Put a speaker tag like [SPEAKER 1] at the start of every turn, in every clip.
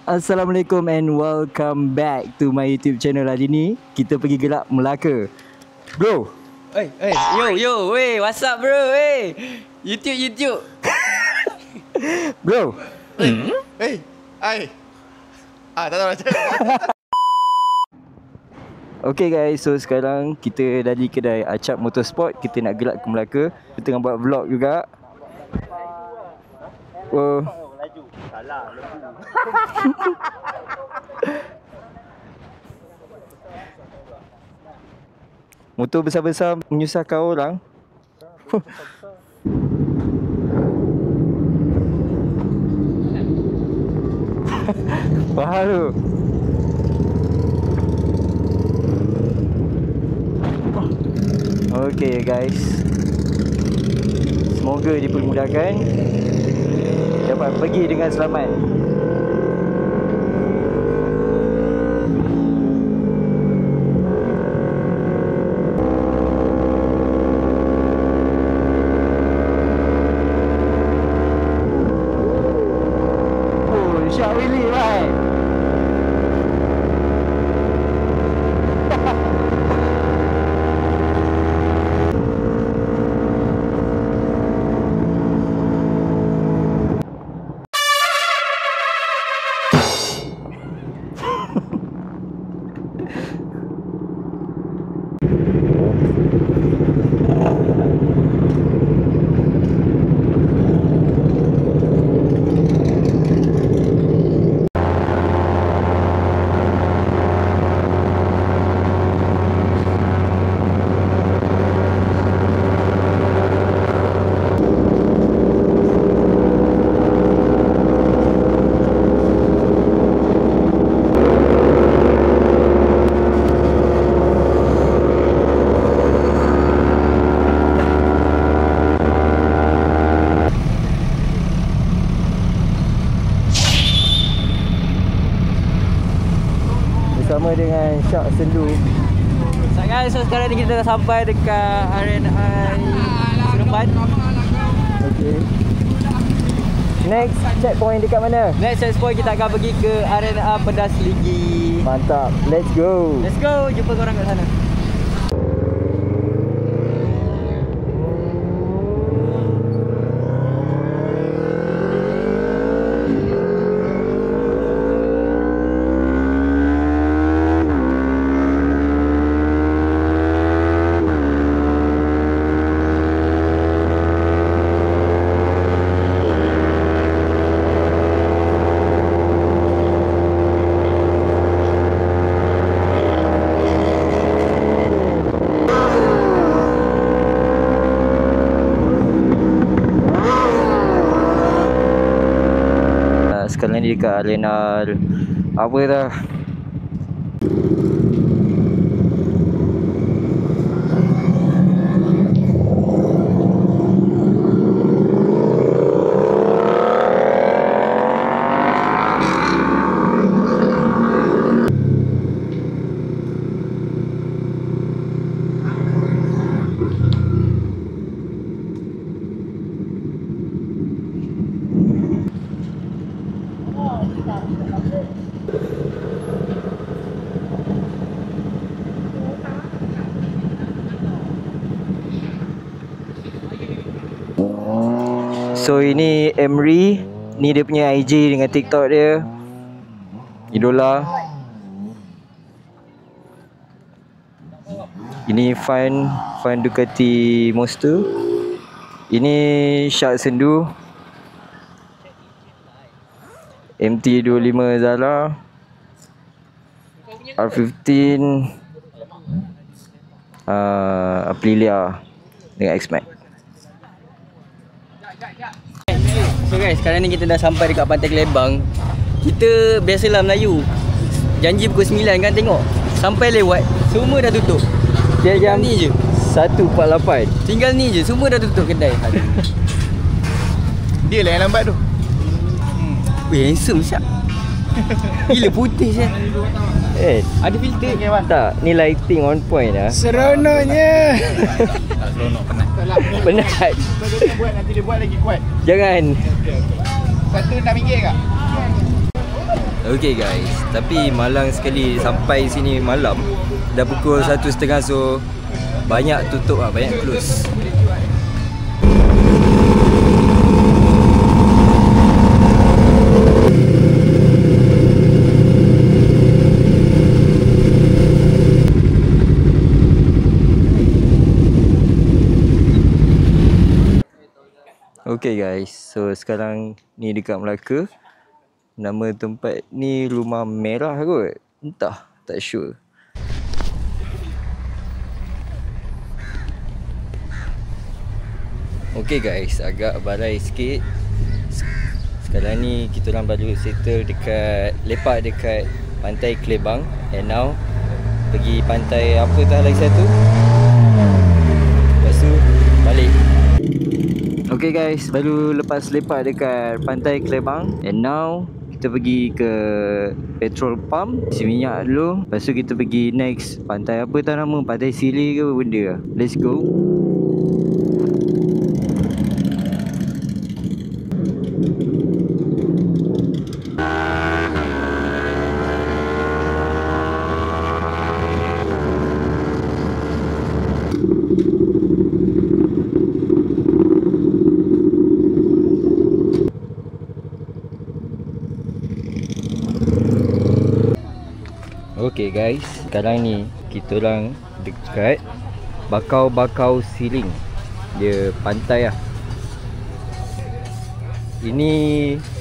[SPEAKER 1] Assalamualaikum and welcome back to my YouTube channel. Hari ni kita pergi gelak Melaka. Bro.
[SPEAKER 2] Yo, what's up bro? YouTube.
[SPEAKER 1] Bro.
[SPEAKER 3] Tak tahu macam.
[SPEAKER 1] Okay guys, so sekarang kita dari kedai Acap Motorsport. Kita nak gelak ke Melaka. Kita tengah buat vlog juga. Oh. Salah. Motor besar-besar menyusahkan orang. Faham tu. Okay guys, semoga dipermudahkan, dapat pergi dengan selamat. Syak Willy right. Bersama dengan Syak Sendu.
[SPEAKER 2] So guys, so sekarang ni kita dah sampai dekat RNI Seremban.
[SPEAKER 1] Okay. Next checkpoint dekat mana?
[SPEAKER 2] Next checkpoint kita akan pergi ke RNA Pedas Ligi.
[SPEAKER 1] Mantap. Let's go.
[SPEAKER 2] Let's go, jumpa korang kat sana.
[SPEAKER 1] Sekarang ni dekat arena apa dah? So ini Emery, ni dia punya IG dengan TikTok dia. Idola. Ini Fan Ducati Monster. Ini Syak Sendu. MT25 Zala. R15 Aprilia dengan X-Max.
[SPEAKER 2] So guys, sekarang ni kita dah sampai dekat Pantai Kelebang. Kita biasalah Melayu, janji pukul 9 kan, tengok sampai lewat semua dah tutup.
[SPEAKER 1] Dia jam
[SPEAKER 2] ni je
[SPEAKER 1] 1.48.
[SPEAKER 2] Tinggal ni je, semua dah tutup kedai.
[SPEAKER 3] Dia lah yang lambat tu.
[SPEAKER 2] Weh, handsome Syak. Gila putih Syak.
[SPEAKER 1] Ada filter ke bang? Tak, ni lighting on point lah.
[SPEAKER 3] Seronoknya.
[SPEAKER 2] Tak seronok, penat.
[SPEAKER 1] Penat.
[SPEAKER 3] Nanti dia buat lagi kuat.
[SPEAKER 1] Jangan.
[SPEAKER 3] Satu RM6 kak?
[SPEAKER 1] Okay guys, tapi malang sekali sampai sini malam. Dah pukul 1:30, so banyak tutup lah, banyak close. Okay guys, so sekarang ni dekat Melaka. Nama tempat ni Rumah Merah kot. Entah, tak sure. Okay guys, agak balai sikit. Sekarang ni kita orang baru settle dekat, lepak dekat Pantai Kelebang. And now pergi pantai apa tak lagi satu. Lepas tu balik. Okay guys, baru lepas lepak dekat Pantai Kelebang. And now kita pergi ke petrol pump, isi minyak dulu. Lepas tu kita pergi next pantai apa tak nama, Pantai Sili ke benda lah. Let's go. Okay guys, sekarang ni kita orang dekat Bakau Siling. Dia pantai lah. Ini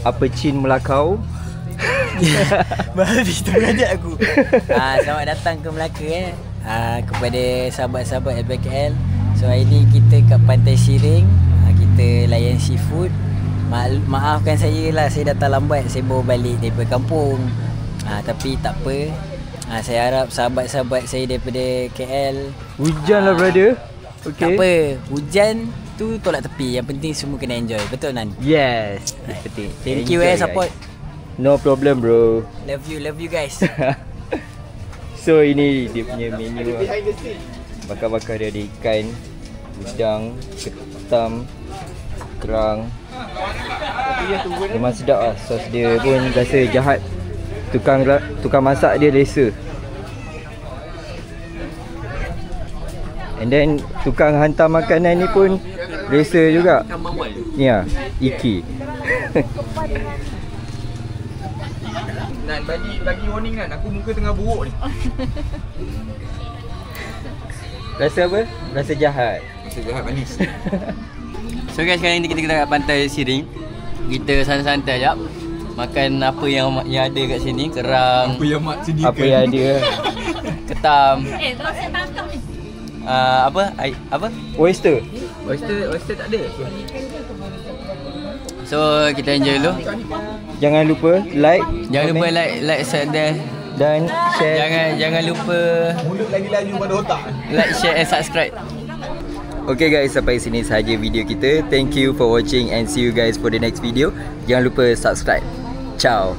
[SPEAKER 1] apa Chin Melakau.
[SPEAKER 2] Baru kita mengajak aku. Selamat datang ke Melaka kepada sahabat-sahabat LPKL. So hari ni kita kat Pantai Siring. Kita layan seafood. Maafkan saya lah, saya datang lambat. Saya baru balik daripada kampung. Tapi tak apa. Saya harap sahabat-sahabat saya daripada KL.
[SPEAKER 1] Hujan lah brother.
[SPEAKER 2] Tak
[SPEAKER 1] Okay.
[SPEAKER 2] apa, hujan tu tolak tepi. Yang penting semua kena enjoy. Betul Nan?
[SPEAKER 1] Yes, penting.
[SPEAKER 2] Thank you support.
[SPEAKER 1] No problem bro.
[SPEAKER 2] Love you guys.
[SPEAKER 1] So ini dia punya menu lah. Bakar-bakar dia ada ikan, udang, ketam, kerang. Memang sedap lah. Sos dia pun rasa jahat. Tukang masak dia rasa. And then tukang hantar makanan ni pun rasa juga. Ni lah, Iki.
[SPEAKER 3] Nan, bagi warning kan, aku muka tengah buruk ni.
[SPEAKER 1] Rasa apa? Rasa jahat.
[SPEAKER 3] Rasa jahat manis.
[SPEAKER 2] So guys, sekarang ni kita kat Pantai Siring. Kita santai-santai jap. Makan apa yang ada kat sini. Kerang.
[SPEAKER 3] Apa yang mak sediakan.
[SPEAKER 1] Apa yang ada.
[SPEAKER 2] Ketam.
[SPEAKER 4] Kalau saya tangkap ni.
[SPEAKER 2] Apa?
[SPEAKER 1] Oyster.
[SPEAKER 2] Oyster tak ada. So kita enjoy dulu.
[SPEAKER 1] Jangan lupa like.
[SPEAKER 2] Jangan lupa like share
[SPEAKER 1] dan share.
[SPEAKER 2] Jangan lupa
[SPEAKER 3] Mulut lagi laju pada otak.
[SPEAKER 2] like, share and subscribe.
[SPEAKER 1] Okay guys, sampai sini sahaja video kita. Thank you for watching and see you guys for the next video. Jangan lupa subscribe. Ciao.